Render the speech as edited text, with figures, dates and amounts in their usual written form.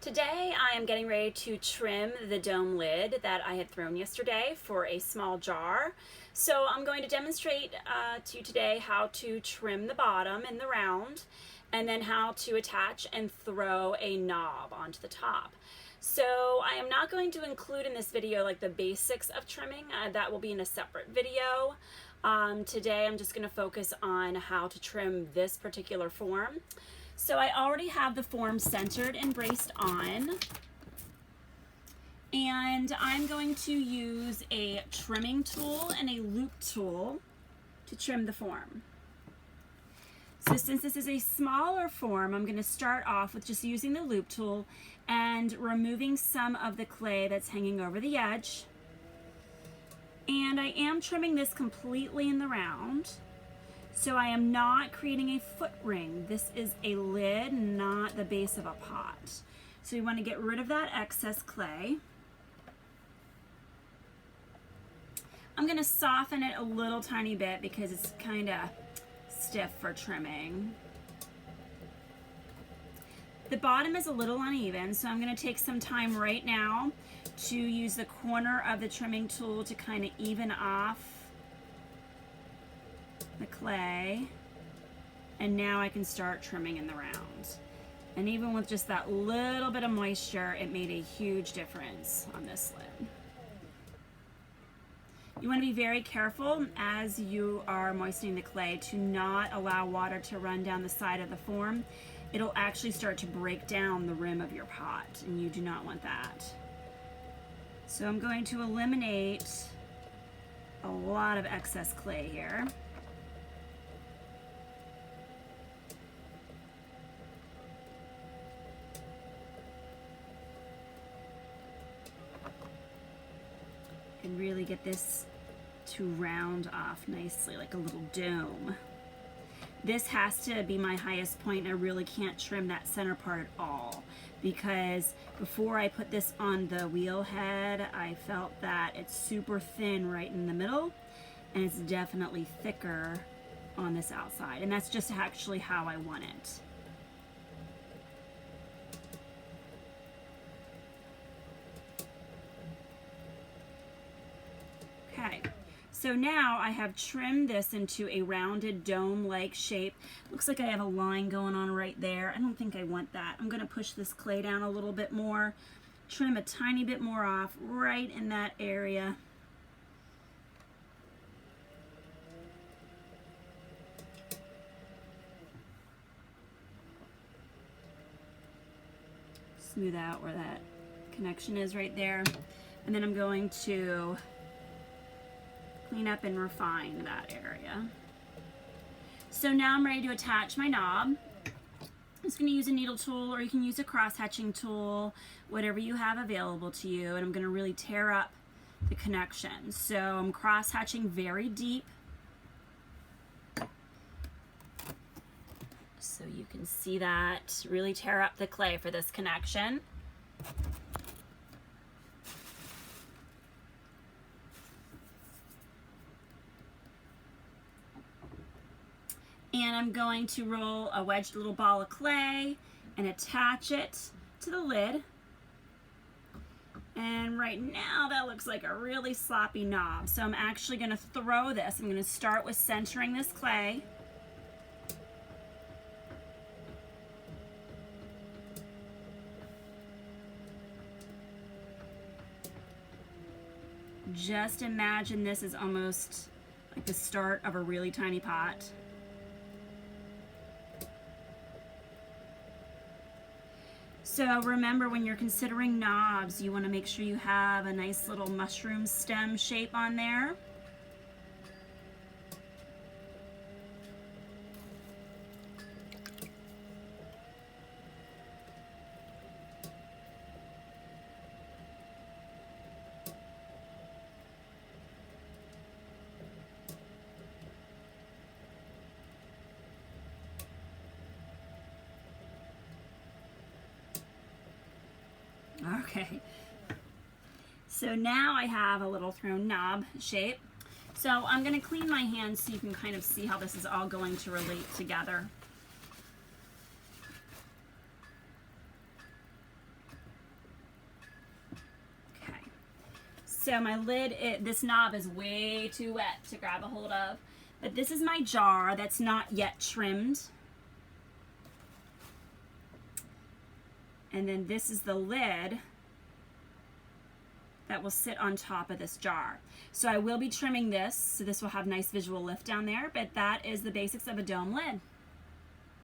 Today I am getting ready to trim the dome lid that I had thrown yesterday for a small jar. So I'm going to demonstrate to you today how to trim the bottom and the round, and then how to attach and throw a knob onto the top. So I am not going to include in this video like the basics of trimming. That will be in a separate video. Today I'm just going to focus on how to trim this particular form. So I already have the form centered and braced on, and I'm going to use a trimming tool and a loop tool to trim the form. So since this is a smaller form, I'm going to start off with just using the loop tool and removing some of the clay that's hanging over the edge. And I am trimming this completely in the round. So I am not creating a foot ring. This is a lid, not the base of a pot. So you want to get rid of that excess clay. I'm going to soften it a little tiny bit because it's kind of stiff for trimming. The bottom is a little uneven, so I'm going to take some time right now to use the corner of the trimming tool to kind of even off the clay, and now I can start trimming in the round. And even with just that little bit of moisture, it made a huge difference on this lid. You want to be very careful as you are moistening the clay to not allow water to run down the side of the form. It'll actually start to break down the rim of your pot, and you do not want that. So I'm going to eliminate a lot of excess clay here. And really get this to round off nicely like a little dome. This has to be my highest point. I really can't trim that center part at all, because before I put this on the wheel head, I felt that it's super thin right in the middle, and it's definitely thicker on this outside, and that's just actually how I want it. Okay, so now I have trimmed this into a rounded dome-like shape. Looks like I have a line going on right there. I don't think I want that. I'm going to push this clay down a little bit more, trim a tiny bit more off right in that area. Smooth out where that connection is right there. And then I'm going to clean up and refine that area. So now I'm ready to attach my knob. I'm just going to use a needle tool, or you can use a cross-hatching tool, whatever you have available to you, and I'm going to really tear up the connection. So I'm cross-hatching very deep, so you can see that. Really tear up the clay for this connection. And I'm going to roll a wedged little ball of clay and attach it to the lid. And right now that looks like a really sloppy knob. So I'm actually going to throw this. I'm going to start with centering this clay. Just imagine this is almost like the start of a really tiny pot. So remember, when you're considering knobs, you want to make sure you have a nice little mushroom stem shape on there. Okay, so now I have a little thrown knob shape. So I'm going to clean my hands so you can kind of see how this is all going to relate together. So my lid, this knob is way too wet to grab a hold of. But this is my jar that's not yet trimmed. And then this is the lid that will sit on top of this jar. So I will be trimming this, so this will have nice visual lift down there, but that is the basics of a dome lid.